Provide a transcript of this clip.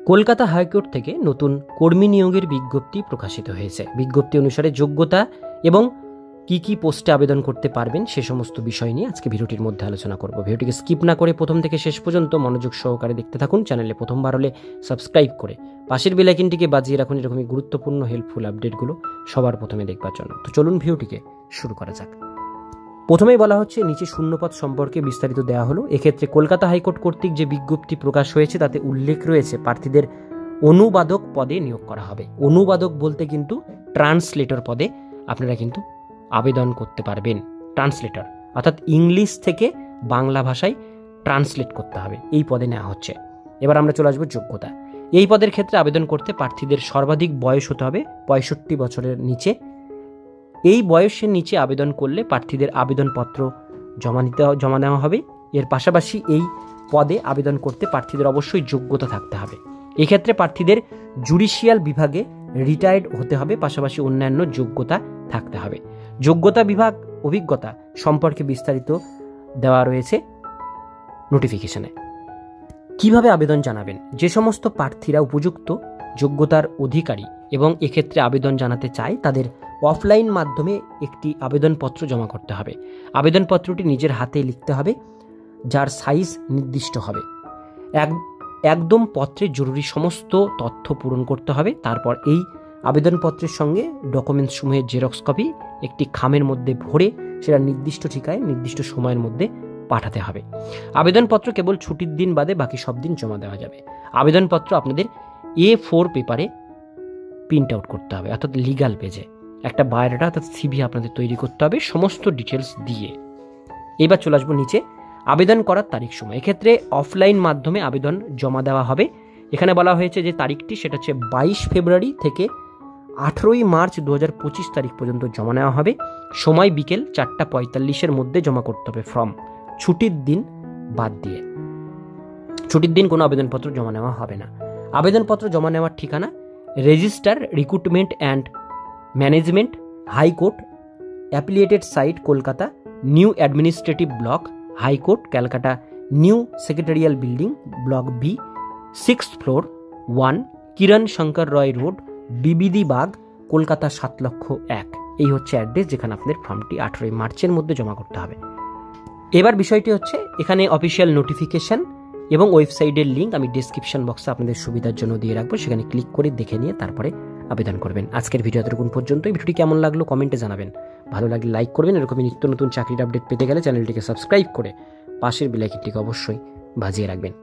Kolkata high court থেকে নতুন কর্মী নিয়োগের বিজ্ঞপ্তি প্রকাশিত হয়েছে। বিজ্ঞপ্তি অনুসারে যোগ্যতা এবং কি কি পোস্টে আবেদন করতে পারবেন সে সমস্ত বিষয় নিয়ে আজকে ভিডিওটির মধ্যে আলোচনা করব। ভিডিওটিকে স্কিপ না করে প্রথম থেকে শেষ পর্যন্ত মনোযোগ সহকারে দেখতে থাকুন। চ্যানেলে প্রথমবার হলে সাবস্ক্রাইব করে পাশের বেল আইকনটিকে বাজিয়ে রাখুন এরকমই গুরুত্বপূর্ণ হেল্পফুল আপডেটগুলো সবার প্রথমে দেখবার জন্য। তো চলুন ভিডিওটিকে শুরু করা যাক। প্রথমেই বলা হচ্ছে নিচে শূন্যপদ সম্পর্কে বিস্তারিত দেওয়া হলো। এক্ষেত্রে কলকাতা হাইকোর্ট কর্তৃক যে বিজ্ঞপ্তি প্রকাশ হয়েছে তাতে উল্লেখ রয়েছে প্রার্থীদের অনুবাদক পদে নিয়োগ করা হবে। অনুবাদক বলতে কিন্তু ট্রান্সলেটর পদে আপনারা কিন্তু আবেদন করতে পারবেন। ট্রান্সলেটর অর্থাৎ ইংলিশ থেকে বাংলা ভাষায় ট্রান্সলেট করতে হবে, এই পদে নেওয়া হচ্ছে। এবার আমরা চলে আসবো যোগ্যতা। এই পদের ক্ষেত্রে আবেদন করতে প্রার্থীদের সর্বাধিক বয়স হতে হবে 65 বছরের নিচে। এই বয়সের নিচে আবেদন করলে প্রার্থীদের আবেদনপত্র জমা নেওয়া হবে। এর পাশাপাশি এই পদে আবেদন করতে প্রার্থীদের অবশ্যই যোগ্যতা থাকতে হবে। এক্ষেত্রে প্রার্থীদের জুডিশিয়াল বিভাগে রিটায়ার্ড হতে হবে, পাশাপাশি অন্যান্য যোগ্যতা থাকতে হবে। যোগ্যতা বিভাগ অভিজ্ঞতা সম্পর্কে বিস্তারিত দেওয়া রয়েছে নোটিফিকেশনে। কিভাবে আবেদন জানাবেন? যে সমস্ত প্রার্থীরা উপযুক্ত যোগ্যতার অধিকারী এবং এক্ষেত্রে আবেদন জানাতে চায় তাদের অফলাইন মাধ্যমে একটি আবেদনপত্র জমা করতে হবে। আবেদনপত্রটি নিজের হাতে লিখতে হবে, যার সাইজ নির্দিষ্ট হবে। একদম পত্রে জরুরি সমস্ত তথ্য পূরণ করতে হবে। তারপর এই আবেদনপত্রের সঙ্গে ডকুমেন্টসমূহের জেরক্স কপি একটি খামের মধ্যে ভরে সেটা নির্দিষ্ট ঠিকায় নির্দিষ্ট সময়ের মধ্যে পাঠাতে হবে। আবেদনপত্র কেবল ছুটির দিন বাদে বাকি সব দিন জমা দেওয়া যাবে। আবেদনপত্র আপনাদের A4 পেপারে প্রিন্ট আউট করতে হবে, অর্থাৎ লিগাল পেজে একটা বায়োডাটা অর্থাৎ সিভি আপনাদের তৈরি করতে হবে সমস্ত ডিটেলস দিয়ে। এবার চলে আসবো নিচে আবেদন করার তারিখ সময়। এক্ষেত্রে অফলাইন মাধ্যমে আবেদন জমা দেওয়া হবে। এখানে বলা হয়েছে যে তারিখটি সেটা হচ্ছে 22 ফেব্রুয়ারি থেকে 18 মার্চ 2025 তারিখ পর্যন্ত জমা নেওয়া হবে। সময় বিকেল 4:45 মধ্যে জমা করতে হবে ফর্ম, ছুটির দিন বাদ দিয়ে। ছুটির দিন কোনো আবেদনপত্র জমা নেওয়া হবে না। আবেদনপত্র জমা নেওয়ার ঠিকানা register recruitment and management high court appellate side Kolkata new administrative block high court Calcutta new secretarial building block B 6th floor 1 Kiran Shankar Roy road বিবিধি বাগ কলকাতা 7,01,000। এই হচ্ছে অ্যাড্রেস যেখানে আপনাদের ফর্মটি 18 মার্চের মধ্যে জমা করতে হবে। এবার বিষয়টি হচ্ছে এখানে অফিসিয়াল নোটিফিকেশন এবং ওয়েবসাইটের লিঙ্ক আমি ডেসক্রিপশন বক্সে আপনাদের সুবিধার জন্য দিয়ে রাখবো, সেখানে ক্লিক করে দেখে নিয়ে তারপরে আবেদন করবেন। আজকের ভিডিও এতটুকু পর্যন্ত। ভিডিওটি কেমন লাগলো কমেন্টে জানাবেন, ভালো লাগলে লাইক করবেন। এরকমই নিত্য নতুন চাকরির আপডেট পেতে গেলে চ্যানেলটিকে সাবস্ক্রাইব করে পাশের বেল আইকনটিকে অবশ্যই বাজিয়ে রাখবেন।